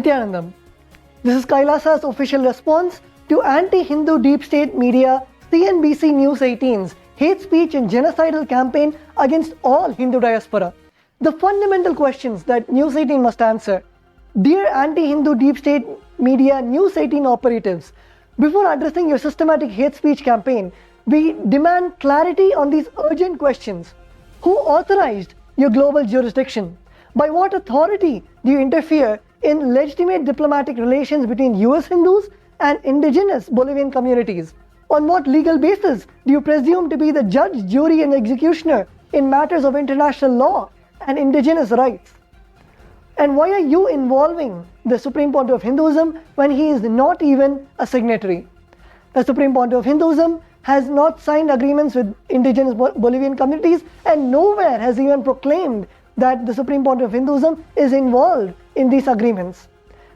Nityanandam. This is Kailasa's official response to anti-Hindu deep state media CNBC News 18's hate speech and genocidal campaign against all Hindu diaspora. The fundamental questions that News 18 must answer. Dear anti-Hindu deep state media News 18 operatives, before addressing your systematic hate speech campaign, we demand clarity on these urgent questions. Who authorized your global jurisdiction? By what authority do you interfere in legitimate diplomatic relations between US Hindus and indigenous Bolivian communities? On what legal basis do you presume to be the judge, jury, and executioner in matters of international law and indigenous rights? And why are you involving the Supreme Pontiff of Hinduism when he is not even a signatory? The Supreme Pontiff of Hinduism has not signed agreements with indigenous Bolivian communities, and nowhere has even proclaimed that the Supreme Pontiff of Hinduism is involved in these agreements.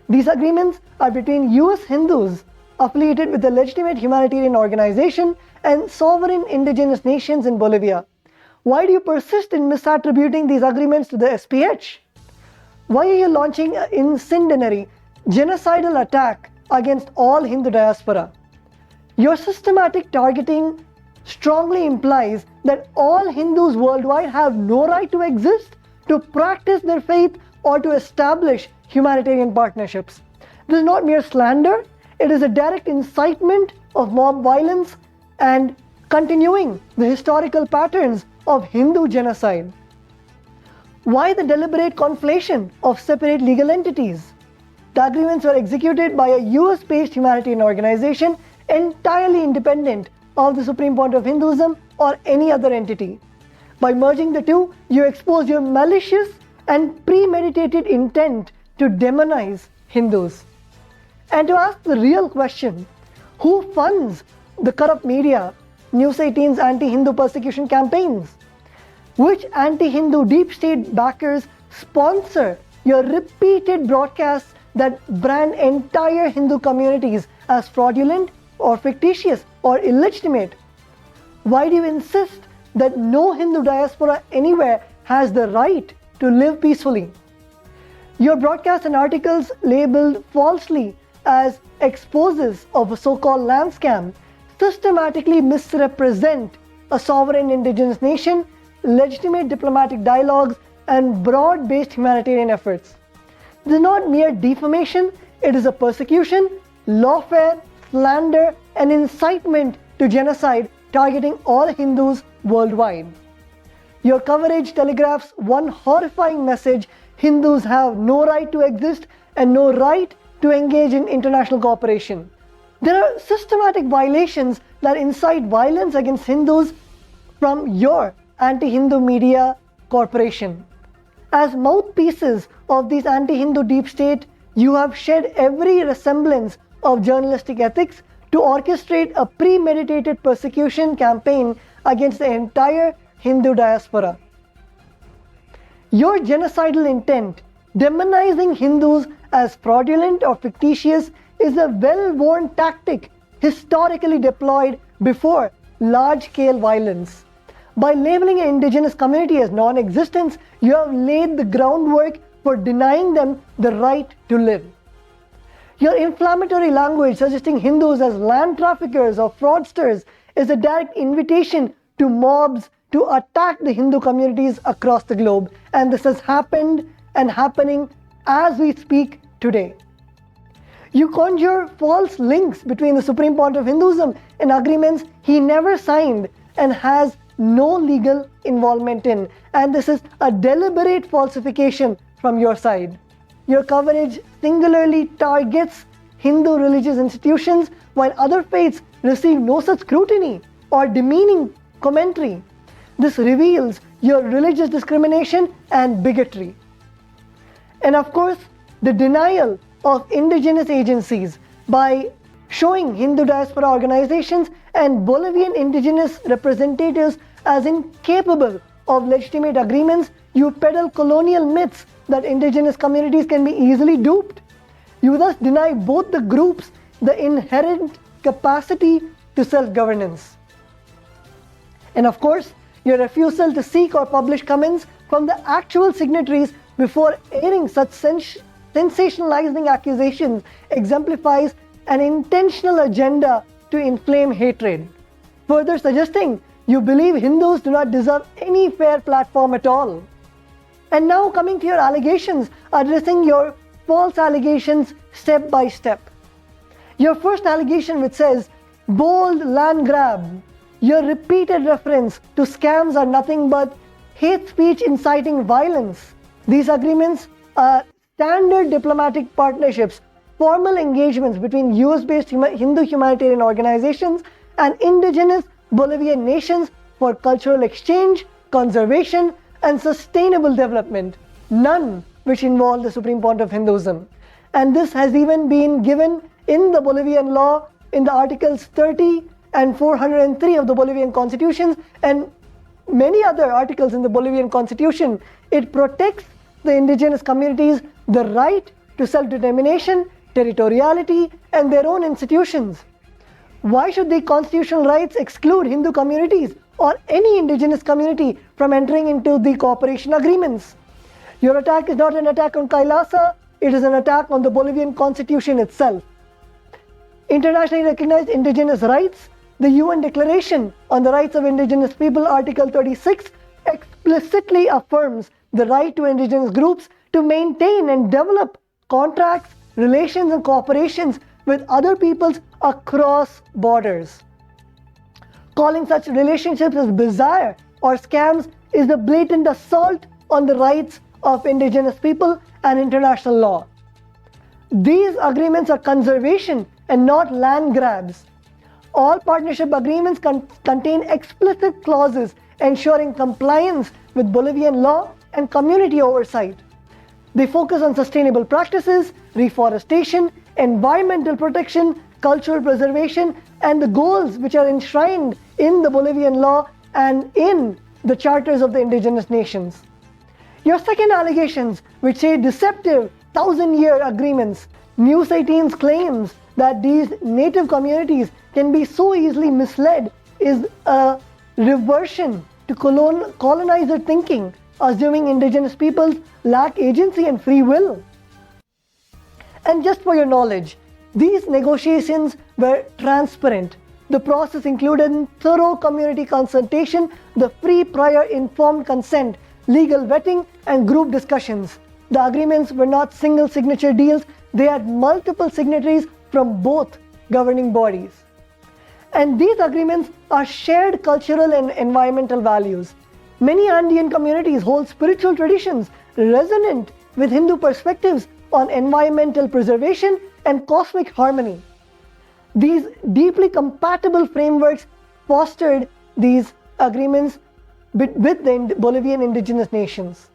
These agreements are between US Hindus affiliated with a legitimate humanitarian organization and sovereign indigenous nations in Bolivia. Why do you persist in misattributing these agreements to the SPH? Why are you launching an incendiary, genocidal attack against all Hindu diaspora? Your systematic targeting strongly implies that all Hindus worldwide have no right to exist, to practice their faith, or to establish humanitarian partnerships. This is not mere slander, it is a direct incitement of mob violence and continuing the historical patterns of Hindu genocide. Why the deliberate conflation of separate legal entities? The agreements were executed by a US-based humanitarian organization entirely independent of the Supreme Pontiff of Hinduism or any other entity. By merging the two, you expose your malicious and premeditated intent to demonize Hindus. And to ask the real question, who funds the corrupt media, News 18's anti-Hindu persecution campaigns? Which anti-Hindu deep state backers sponsor your repeated broadcasts that brand entire Hindu communities as fraudulent or fictitious or illegitimate? Why do you insist that no Hindu diaspora anywhere has the right to live peacefully? Your broadcasts and articles labeled falsely as exposes of a so-called land scam systematically misrepresent a sovereign indigenous nation, legitimate diplomatic dialogues, and broad-based humanitarian efforts. This is not mere defamation, it is a persecution, lawfare, slander, and incitement to genocide targeting all Hindus worldwide. Your coverage telegraphs one horrifying message: Hindus have no right to exist and no right to engage in international cooperation. There are systematic violations that incite violence against Hindus from your anti-Hindu media corporation. As mouthpieces of these anti-Hindu deep state, you have shed every resemblance of journalistic ethics to orchestrate a premeditated persecution campaign against the entire Hindu diaspora. Your genocidal intent, demonizing Hindus as fraudulent or fictitious, is a well-worn tactic historically deployed before large-scale violence. By labeling an indigenous community as non-existent, you have laid the groundwork for denying them the right to live. Your inflammatory language suggesting Hindus as land traffickers or fraudsters is a direct invitation to mobs to attack the Hindu communities across the globe, and this has happened and happening as we speak today. You conjure false links between the Supreme Pontiff of Hinduism and agreements he never signed and has no legal involvement in, and this is a deliberate falsification from your side. Your coverage singularly targets Hindu religious institutions while other faiths receive no such scrutiny or demeaning commentary. This reveals your religious discrimination and bigotry. And of course, the denial of indigenous agencies by showing Hindu diaspora organizations and Bolivian indigenous representatives as incapable of legitimate agreements. You peddle colonial myths that indigenous communities can be easily duped. You thus deny both the groups the inherent capacity to self-governance. And of course, your refusal to seek or publish comments from the actual signatories before airing such sensationalizing accusations exemplifies an intentional agenda to inflame hatred, further suggesting you believe Hindus do not deserve any fair platform at all. And now coming to your allegations, addressing your false allegations step by step. Your first allegation, which says, bold land grab, your repeated reference to scams are nothing but hate speech inciting violence. These agreements are standard diplomatic partnerships, formal engagements between US-based Hindu humanitarian organizations and indigenous Bolivian nations for cultural exchange, conservation, and sustainable development, none which involve the Supreme Point of Hinduism. And this has even been given in the Bolivian law in the Articles 30 and 403 of the Bolivian Constitution and many other articles in the Bolivian Constitution. It protects the indigenous communities the right to self-determination, territoriality, and their own institutions. Why should the constitutional rights exclude Hindu communities or any indigenous community from entering into the cooperation agreements? Your attack is not an attack on Kailasa, it is an attack on the Bolivian Constitution itself. Internationally recognized indigenous rights, the UN Declaration on the Rights of Indigenous People, Article 36, explicitly affirms the right to indigenous groups to maintain and develop contracts, relations, and cooperations with other peoples across borders. Calling such relationships as bizarre or scams is a blatant assault on the rights of indigenous people and international law. These agreements are conservation and not land grabs. All partnership agreements contain explicit clauses ensuring compliance with Bolivian law and community oversight. They focus on sustainable practices, reforestation, environmental protection, cultural preservation, and the goals which are enshrined in the Bolivian law and in the charters of the indigenous nations. Your second allegations, which say deceptive 1,000-year agreements, News 18's claims that these native communities can be so easily misled is a reversion to colonizer thinking, assuming indigenous peoples lack agency and free will. And just for your knowledge, these negotiations were transparent. The process included thorough community consultation, the free prior informed consent, legal vetting, and group discussions. The agreements were not single signature deals, they had multiple signatories from both governing bodies. And these agreements are shared cultural and environmental values. Many Andean communities hold spiritual traditions resonant with Hindu perspectives on environmental preservation and cosmic harmony. These deeply compatible frameworks fostered these agreements with the Bolivian indigenous nations.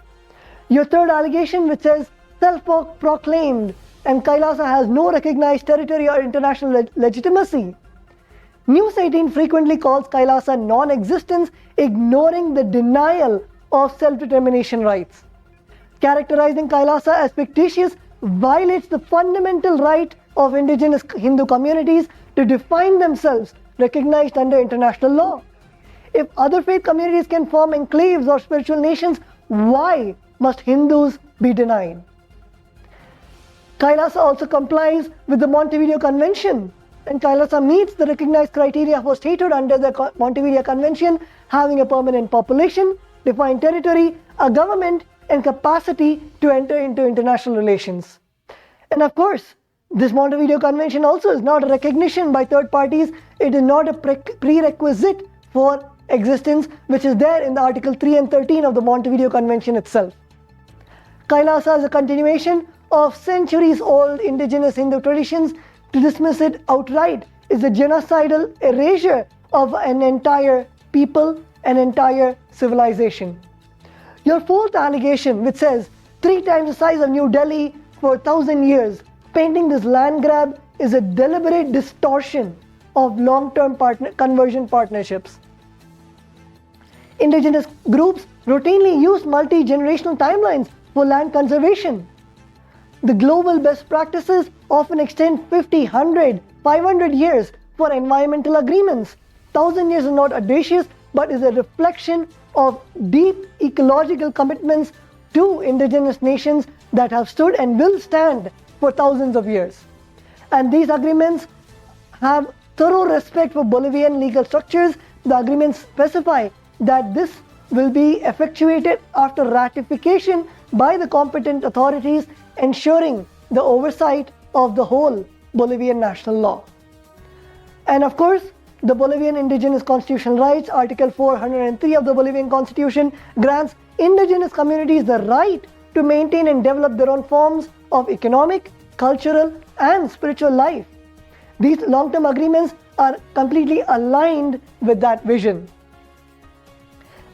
Your third allegation, which says self-proclaimed and Kailasa has no recognized territory or international legitimacy. News 18 frequently calls Kailasa non-existence, ignoring the denial of self-determination rights. Characterizing Kailasa as fictitious violates the fundamental right of indigenous Hindu communities to define themselves, recognized under international law. If other faith communities can form enclaves or spiritual nations, why must Hindus be denied? Kailasa also complies with the Montevideo Convention, and Kailasa meets the recognized criteria for statehood under the Montevideo Convention, having a permanent population, defined territory, a government, and capacity to enter into international relations. And of course, this Montevideo Convention also is not a recognition by third parties. It is not a prerequisite for existence, which is there in the Article 3 and 13 of the Montevideo Convention itself. Kailasa is a continuation of centuries-old indigenous Hindu traditions. To dismiss it outright is a genocidal erasure of an entire people, an entire civilization. Your fourth allegation, which says 3 times the size of New Delhi for 1,000 years, painting this land grab, is a deliberate distortion of long-term conversion partnerships. Indigenous groups routinely use multi-generational timelines for land conservation. The global best practices often extend 50, 100, 500 years for environmental agreements. 1,000 years is not audacious, but is a reflection of deep ecological commitments to indigenous nations that have stood and will stand for thousands of years. And these agreements have thorough respect for Bolivian legal structures. The agreements specify that this will be effectuated after ratification by the competent authorities, ensuring the oversight of the whole Bolivian national law. And of course, the Bolivian indigenous constitutional rights, Article 403 of the Bolivian Constitution, grants indigenous communities the right to maintain and develop their own forms of economic, cultural, and spiritual life. These long-term agreements are completely aligned with that vision.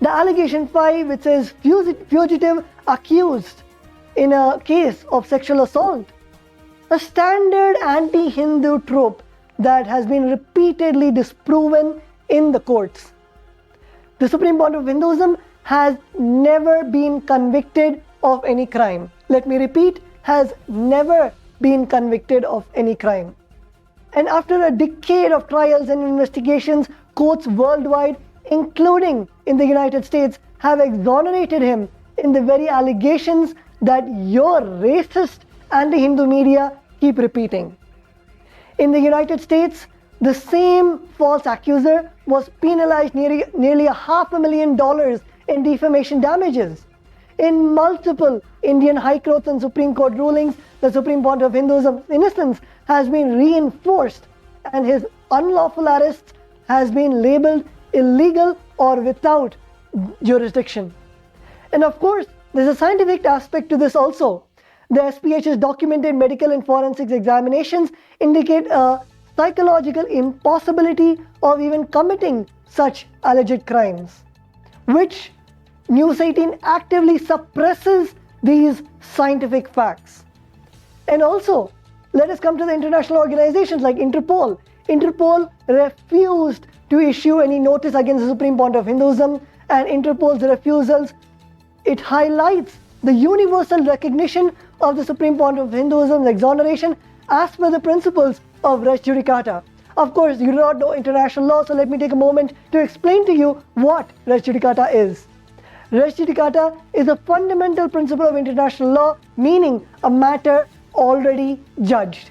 The allegation 5, which says fugitive accused in a case of sexual assault, a standard anti-Hindu trope that has been repeatedly disproven in the courts. The Supreme Court of Hinduism has never been convicted of any crime. Let me repeat, has never been convicted of any crime. And after a decade of trials and investigations, courts worldwide, including in the United States, have exonerated him in the very allegations that your racist anti-Hindu media keep repeating. In the United States, the same false accuser was penalized nearly $500,000 in defamation damages. In multiple Indian High Courts and Supreme Court rulings, the Supreme Court of Hinduism's innocence has been reinforced, and his unlawful arrests has been labeled illegal or without jurisdiction. And of course, there's a scientific aspect to this also. The SPH's documented medical and forensics examinations indicate a psychological impossibility of even committing such alleged crimes, which News 18 actively suppresses these scientific facts. And also, let us come to the international organizations like Interpol. Interpol refused to issue any notice against the Supreme Court of Hinduism, and Interpol's refusals, it highlights the universal recognition of the Supreme Court of Hinduism's exoneration as per the principles of res judicata. Of course, you do not know international law, so let me take a moment to explain to you what res judicata is. Res judicata is a fundamental principle of international law, meaning a matter already judged.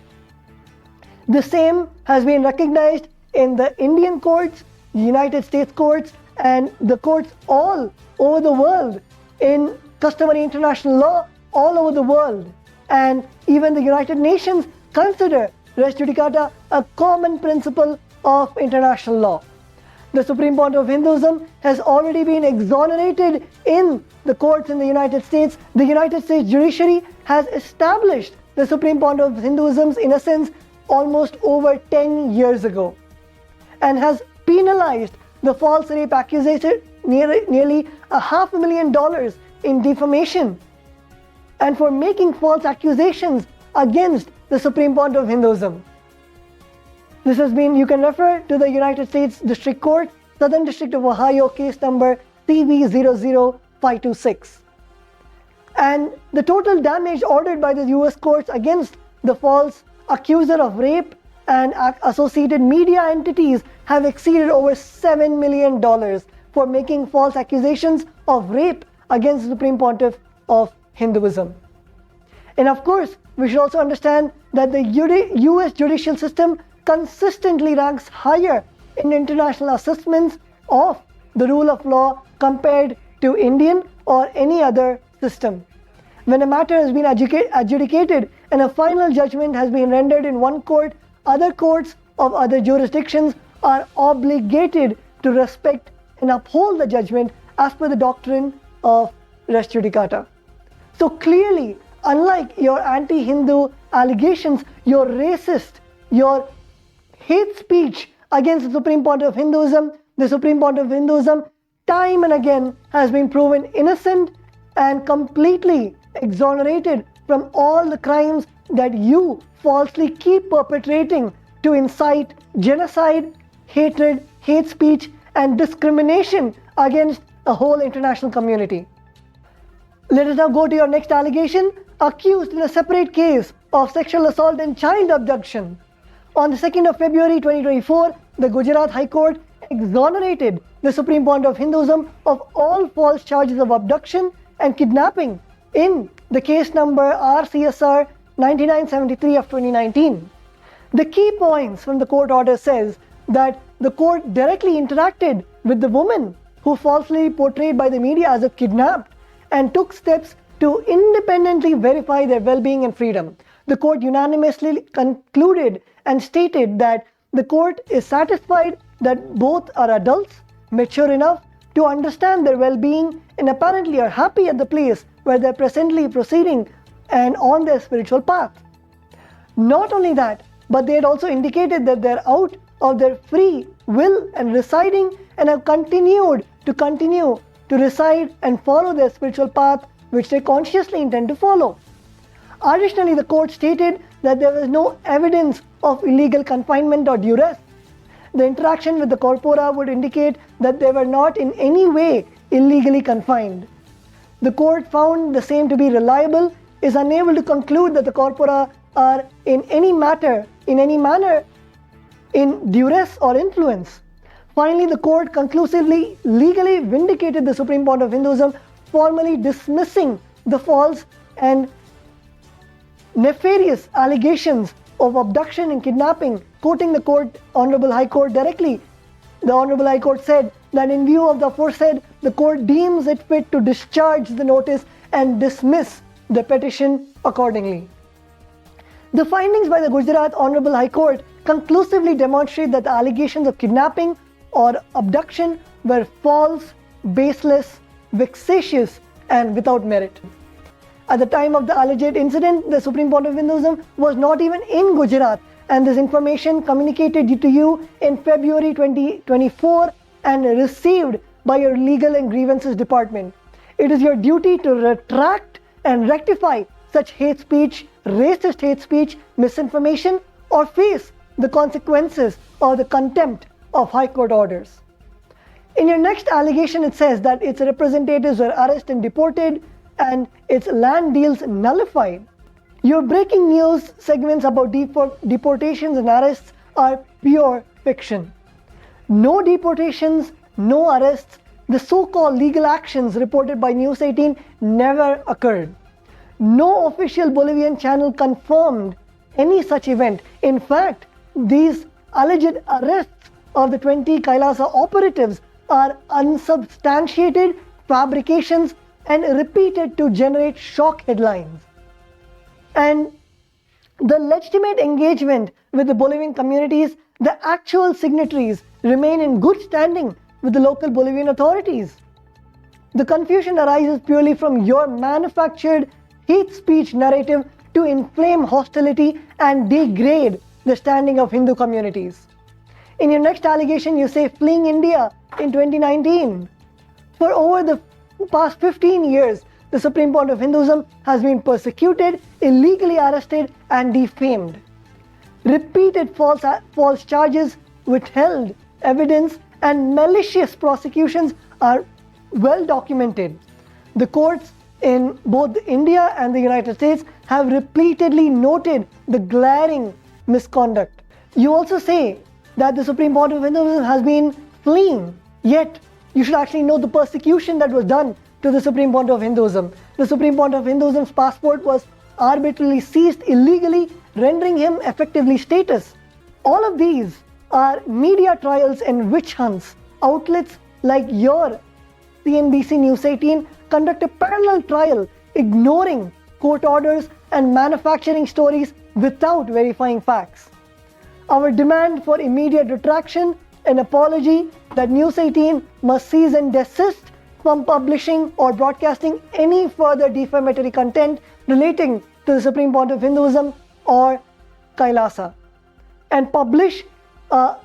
The same has been recognized in the Indian courts, United States courts, and the courts all over the world, in customary international law all over the world. And even the United Nations consider res judicata a common principle of international law. The Supreme Court of Hinduism has already been exonerated in the courts in the United States. The United States judiciary has established the Supreme Court of Hinduism's innocence almost over 10 years ago, and has penalized the false rape accusation nearly $500,000 in defamation, and for making false accusations against the Supreme Court of Hinduism. This has been, you can refer to the United States District Court, Southern District of Ohio, case number CV00526. And the total damage ordered by the US courts against the false accuser of rape and associated media entities have exceeded over $7 million for making false accusations of rape against the Supreme Pontiff of Hinduism. And of course, we should also understand that the US judicial system consistently ranks higher in international assessments of the rule of law compared to Indian or any other system. When a matter has been adjudicated and a final judgment has been rendered in one court, other courts of other jurisdictions are obligated to respect and uphold the judgment as per the doctrine of res judicata. So clearly, unlike your anti-Hindu allegations, your racist, your hate speech against the Supreme Court of Hinduism, the Supreme Court of Hinduism time and again has been proven innocent and completely exonerated from all the crimes that you falsely keep perpetrating to incite genocide, hatred, hate speech, and discrimination against a whole international community. Let us now go to your next allegation. Accused in a separate case of sexual assault and child abduction. On the 2nd of February 2024, the Gujarat High Court exonerated the Supreme Court of Hinduism of all false charges of abduction and kidnapping in the case number RCSR 9973 of 2019. The key points from the court order says that the court directly interacted with the woman who falsely portrayed by the media as a kidnapped and took steps to independently verify their well-being and freedom. The court unanimously concluded and stated that the court is satisfied that both are adults, mature enough to understand their well-being, and apparently are happy at the place where they're presently proceeding and on their spiritual path. Not only that, but they had also indicated that they're out of their free will and residing and have continued to reside and follow their spiritual path which they consciously intend to follow. Additionally, the court stated that there was no evidence of illegal confinement or duress. The interaction with the corpora would indicate that they were not in any way illegally confined. The court found the same to be reliable, is unable to conclude that the corpora are in any manner in duress or influence. Finally, the court conclusively legally vindicated the Supreme Court of Hinduism, formally dismissing the false and nefarious allegations of abduction and kidnapping. Quoting the Honorable High Court directly, the Honorable High Court said that in view of the aforesaid, the court deems it fit to discharge the notice and dismiss the petition accordingly. The findings by the Gujarat Honorable High Court conclusively demonstrate that the allegations of kidnapping or abduction were false, baseless, vexatious, and without merit. At the time of the alleged incident, the Supreme Court of Hinduism was not even in Gujarat, and this information communicated to you in February 2024 and received by your Legal and Grievances Department. It is your duty to retract and rectify such hate speech, racist hate speech, misinformation, or face the consequences or the contempt of High Court orders. In your next allegation, it says that its representatives were arrested and deported and its land deals nullified. Your breaking news segments about deportations and arrests are pure fiction. No deportations, no arrests. The so-called legal actions reported by News 18 never occurred. No official Bolivian channel confirmed any such event. In fact, these alleged arrests of the 20 Kailasa operatives are unsubstantiated fabrications and repeated to generate shock headlines. And the legitimate engagement with the Bolivian communities, the actual signatories remain in good standing with the local Bolivian authorities. The confusion arises purely from your manufactured hate speech narrative to inflame hostility and degrade the standing of Hindu communities. In your next allegation, you say fleeing India in 2019. For over the past 15 years, the Supreme Court of Hinduism has been persecuted, illegally arrested, and defamed. Repeated false charges, withheld evidence, and malicious prosecutions are well documented. The courts in both India and the United States have repeatedly noted the glaring misconduct. You also say that the Supreme Court of Hinduism has been fleeing, yet you should actually know the persecution that was done to the Supreme Court of Hinduism. The Supreme Court of Hinduism's passport was arbitrarily seized illegally, rendering him effectively stateless. All of these are media trials and witch hunts. Outlets like your CNBC News 18 conduct a parallel trial, ignoring court orders and manufacturing stories without verifying facts. Our demand for immediate retraction, an apology that News 18 must cease and desist from publishing or broadcasting any further defamatory content relating to the Supreme Court of Hinduism or Kailasa, and publish a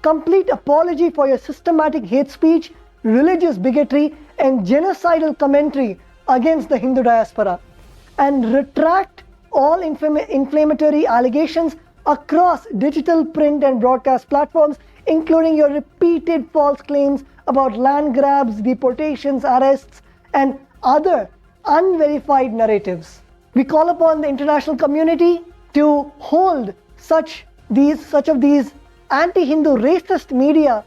complete apology for your systematic hate speech, religious bigotry, and genocidal commentary against the Hindu diaspora, and retract all inflammatory allegations across digital, print, and broadcast platforms, including your repeated false claims about land grabs, deportations, arrests, and other unverified narratives. We call upon the international community to hold such of these anti-Hindu racist media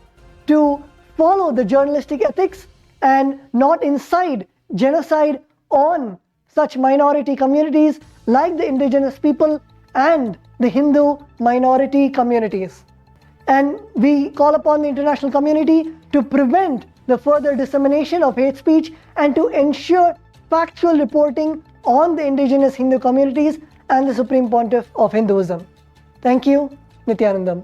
to follow the journalistic ethics and not incite genocide on such minority communities like the indigenous people and the Hindu minority communities. And we call upon the international community to prevent the further dissemination of hate speech and to ensure factual reporting on the indigenous Hindu communities and the Supreme Pontiff of Hinduism. Thank you. Nityanandam.